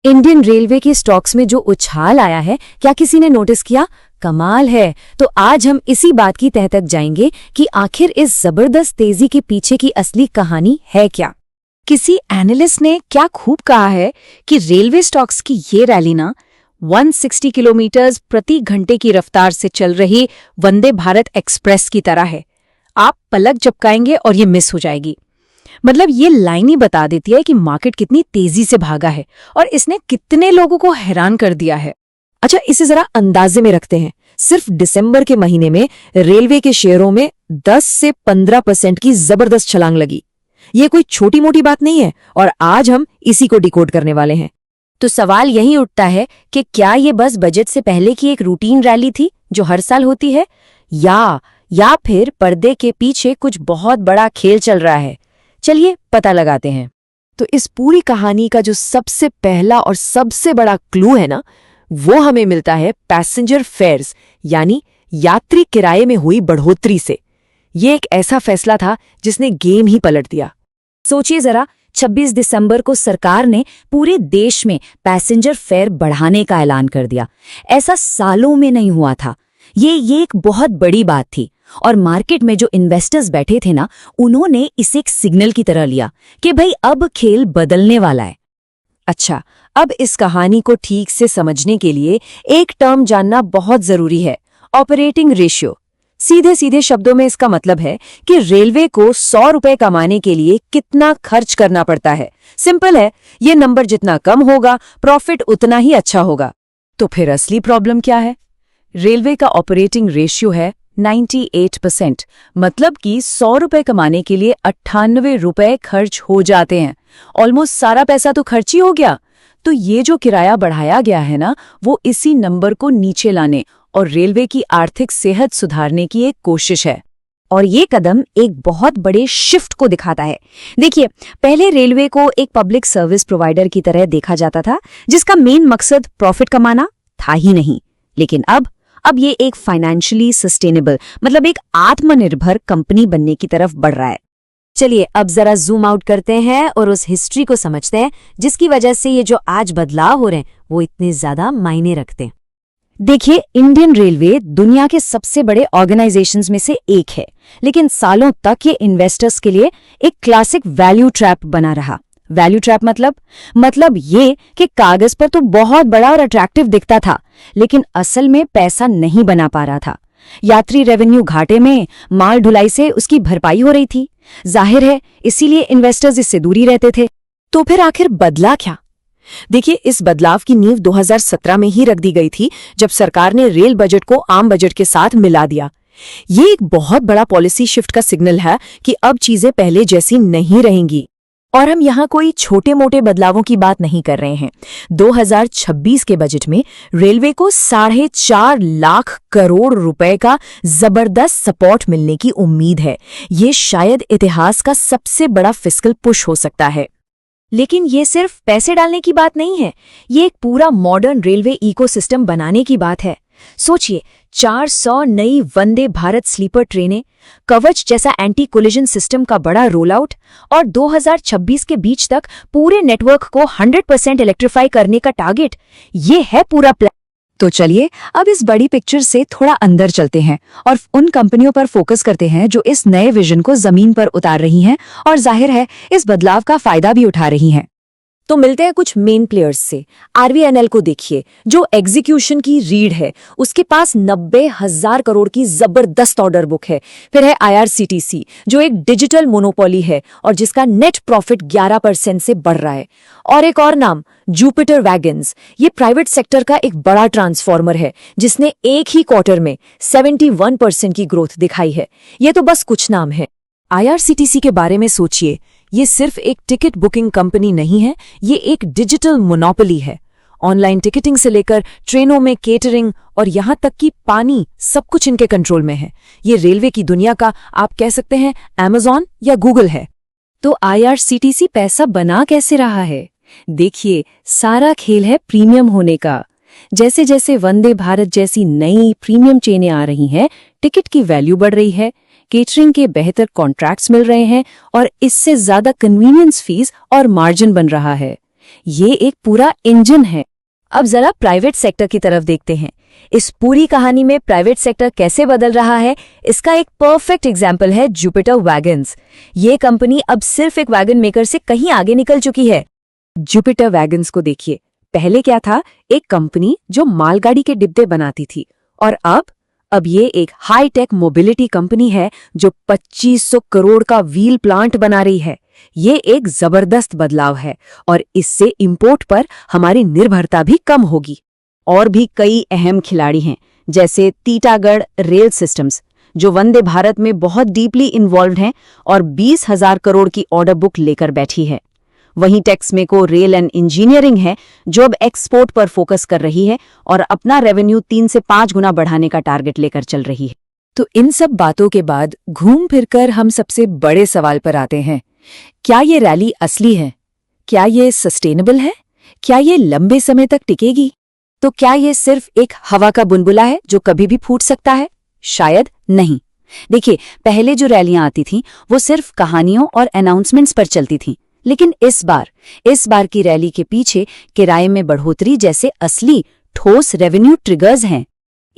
Indian railway के stocks में जो उछाल आया है, क्या किसी ने नोटिस किया? कमाल है। तो आज हम इसी बात की तह तक जाएंगे कि आखिर इस जबरदस्त तेजी के पीछे की असली कहानी है क्या। किसी एनालिस्ट ने क्या खूब कहा है कि रेलवे स्टॉक्स की ये रैली ना 160 किलोमीटर प्रति घंटे की रफ्तार से चल रही वंदे भारत एक्सप्रेस की तरह है। आप पलक झपकाएंगे और ये मिस हो जाएगी। मतलब ये लाइन ही बता देती है कि मार्केट कितनी तेजी से भागा है और इसने कितने लोगों को हैरान कर दिया है। अच्छा, इसे जरा अंदाजे में रखते हैं। सिर्फ दिसंबर के महीने में रेलवे के शेयरों में 10 से 15% की जबरदस्त छलांग लगी। ये कोई छोटी मोटी बात नहीं है और आज हम इसी को डिकोड करने वाले हैं। तो सवाल यही उठता है कि क्या ये बस बजट से पहले की एक रूटीन रैली थी जो हर साल होती है, या फिर पर्दे के पीछे कुछ बहुत बड़ा खेल चल रहा है। चलिए पता लगाते हैं। तो इस पूरी कहानी का जो सबसे पहला और सबसे बड़ा क्लू है ना, वो हमें मिलता है पैसेंजर फेयर्स यानी यात्री किराए में हुई बढ़ोतरी से। ये एक ऐसा फैसला था जिसने गेम ही पलट दिया। सोचिए जरा, 26 दिसंबर को सरकार ने पूरे देश में पैसेंजर फेयर बढ़ाने का ऐलान कर दिया। ऐसा सालों में नहीं हुआ था। ये एक बहुत बड़ी बात थी और मार्केट में जो इन्वेस्टर्स बैठे थे ना, उन्होंने इसे एक सिग्नल की तरह लिया कि भाई अब खेल बदलने वाला है। अच्छा, अब इस कहानी को ठीक से समझने के लिए एक टर्म जानना बहुत जरूरी है, ऑपरेटिंग रेशियो। सीधे सीधे शब्दों में इसका मतलब है कि रेलवे को 100 रुपए कमाने के लिए कितना खर्च करना पड़ता है। सिंपल है, ये नंबर जितना कम होगा प्रॉफिट उतना ही अच्छा होगा। तो फिर असली प्रॉब्लम क्या है? रेलवे का ऑपरेटिंग रेशियो है 98%, मतलब कि 100 रुपए कमाने के लिए 98 रुपए खर्च हो जाते हैं। ऑलमोस्ट सारा पैसा तो खर्च ही हो गया। तो ये जो किराया बढ़ाया गया है ना, वो इसी नंबर को नीचे लाने और रेलवे की आर्थिक सेहत सुधारने की एक कोशिश है। और ये कदम एक बहुत बड़े शिफ्ट को दिखाता है। देखिए, पहले रेलवे को एक पब्लिक सर्विस प्रोवाइडर की तरह देखा जाता था, जिसका मेन मकसद प्रॉफिट कमाना था ही नहीं। लेकिन अब ये एक फाइनेंशियली सस्टेनेबल, मतलब एक आत्मनिर्भर कंपनी बनने की तरफ बढ़ रहा है। चलिए अब जरा जूम आउट करते हैं और उस हिस्ट्री को समझते हैं जिसकी वजह से ये जो आज बदलाव हो रहे हैं वो इतने ज्यादा मायने रखते हैं। देखिए, इंडियन रेलवे दुनिया के सबसे बड़े ऑर्गेनाइजेशंस में से एक है, लेकिन सालों तक ये इन्वेस्टर्स के लिए एक क्लासिक वैल्यू ट्रैप बना रहा। वैल्यू ट्रैप मतलब ये कि कागज पर तो बहुत बड़ा और अट्रैक्टिव दिखता था, लेकिन असल में पैसा नहीं बना पा रहा था। यात्री रेवेन्यू घाटे में, माल ढुलाई से उसकी भरपाई हो रही थी। जाहिर है, इसीलिए इन्वेस्टर्स इससे दूरी रहते थे। तो फिर आखिर बदला क्या? देखिए, इस बदलाव की नींव 2017 में ही रख दी गई थी, जब सरकार ने रेल बजट को आम बजट के साथ मिला दिया। ये एक बहुत बड़ा पॉलिसी शिफ्ट का सिग्नल है कि अब चीजें पहले जैसी नहीं रहेंगी। और हम यहाँ कोई छोटे मोटे बदलावों की बात नहीं कर रहे हैं। 2026 के बजट में रेलवे को 4.5 लाख करोड़ रुपए का जबरदस्त सपोर्ट मिलने की उम्मीद है। ये शायद इतिहास का सबसे बड़ा फिस्कल पुश हो सकता है। लेकिन ये सिर्फ पैसे डालने की बात नहीं है, ये एक पूरा मॉडर्न रेलवे इकोसिस्टम बनाने की बात है। सोचिए, 400 नई वंदे भारत स्लीपर ट्रेनें, कवच जैसा एंटी कोलिजन सिस्टम का बड़ा रोल आउट और 2026 के बीच तक पूरे नेटवर्क को 100% इलेक्ट्रीफाई करने का टारगेट। ये है पूरा प्लान। तो चलिए अब इस बड़ी पिक्चर से थोड़ा अंदर चलते हैं और उन कंपनियों पर फोकस करते हैं जो इस नए विजन को जमीन पर उतार रही हैं और जाहिर है इस बदलाव का फायदा भी उठा रही हैं। तो मिलते हैं कुछ मेन प्लेयर्स से। आरवीएनएल को देखिए, जो एग्जीक्यूशन की रीढ़ है, उसके पास 90,000 करोड़ की जबरदस्त ऑर्डर बुक है। फिर है आईआरसीटीसी, जो एक डिजिटल मोनोपोली है और जिसका नेट प्रॉफिट 11% से बढ़ रहा है। और एक और नाम, जुपिटर वैगन्स, ये प्राइवेट सेक्टर का एक बड़ा ट्रांसफॉर्मर है जिसने एक ही क्वार्टर में 71% की ग्रोथ दिखाई है। ये तो बस कुछ नाम है। आईआरसीटीसी के बारे में सोचिए, ये सिर्फ एक टिकट बुकिंग कंपनी नहीं है, ये एक डिजिटल मोनोपोली है। ऑनलाइन टिकटिंग से लेकर ट्रेनों में केटरिंग और यहाँ तक कि पानी, सब कुछ इनके कंट्रोल में है। ये रेलवे की दुनिया का, आप कह सकते हैं, अमेज़न या गूगल है। तो आईआरसीटीसी पैसा बना कैसे रहा है? देखिए, सारा खेल है प्रीमियम होने का। जैसे जैसे वंदे भारत जैसी नई प्रीमियम चेनें आ रही हैं, टिकट की वैल्यू बढ़ रही है, केटरिंग के बेहतर कॉन्ट्रैक्ट्स मिल रहे हैं और इससे ज्यादा कन्वीनियंस फीस और मार्जिन बन रहा है। ये एक पूरा इंजन है। अब जरा प्राइवेट सेक्टर की तरफ देखते हैं। इस पूरी कहानी में प्राइवेट सेक्टर कैसे बदल रहा है, इसका एक परफेक्ट एग्जाम्पल है जुपिटर वैगन्स। ये कंपनी अब सिर्फ एक वैगन मेकर से कहीं आगे निकल चुकी है। जुपिटर वैगन्स को देखिए, पहले क्या था, एक कंपनी जो मालगाड़ी के डिब्बे बनाती थी, और अब ये एक हाई टेक मोबिलिटी कंपनी है जो 2500 करोड़ का व्हील प्लांट बना रही है। ये एक जबरदस्त बदलाव है और इससे इंपोर्ट पर हमारी निर्भरता भी कम होगी। और भी कई अहम खिलाड़ी हैं, जैसे टीटागढ़ रेल सिस्टम्स, जो वंदे भारत में बहुत डीपली इन्वॉल्व हैं और 20,000 करोड़ की ऑर्डर बुक लेकर बैठी है। वहीं टेक्समेको रेल एंड इंजीनियरिंग है, जो अब एक्सपोर्ट पर फोकस कर रही है और अपना रेवेन्यू 3 से 5 गुना बढ़ाने का टारगेट लेकर चल रही है। तो इन सब बातों के बाद घूम फिरकर हम सबसे बड़े सवाल पर आते हैं, क्या ये रैली असली है? क्या ये सस्टेनेबल है? क्या ये लंबे समय तक टिकेगी? तो क्या ये सिर्फ एक हवा का बुलबुला है जो कभी भी फूट सकता है? शायद नहीं। देखिए, पहले जो रैलियां आती थीं वो सिर्फ कहानियों और अनाउंसमेंट्स पर चलती थीं, लेकिन इस बार की रैली के पीछे किराए में बढ़ोतरी जैसे असली ठोस रेवेन्यू ट्रिगर्स हैं।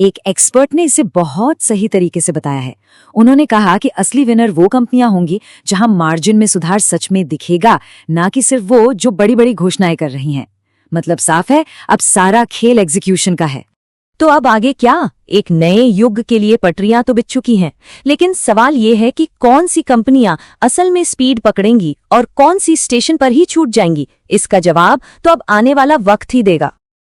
एक एक्सपर्ट ने इसे बहुत सही तरीके से बताया है। उन्होंने कहा कि असली विनर वो कंपनियां होंगी जहां मार्जिन में सुधार सच में दिखेगा, ना कि सिर्फ वो जो बड़ी बड़ी घोषणाएं कर रही हैं। मतलब साफ है, अब सारा खेल एग्जीक्यूशन का है। तो अब आगे क्या? एक नए युग के लिए पटरियां तो बिछ चुकी हैं, लेकिन सवाल ये है कि कौन सी कंपनियां असल में स्पीड पकड़ेंगी और कौन सी स्टेशन पर ही छूट जाएंगी। इसका जवाब तो अब आने वाला वक्त ही देगा।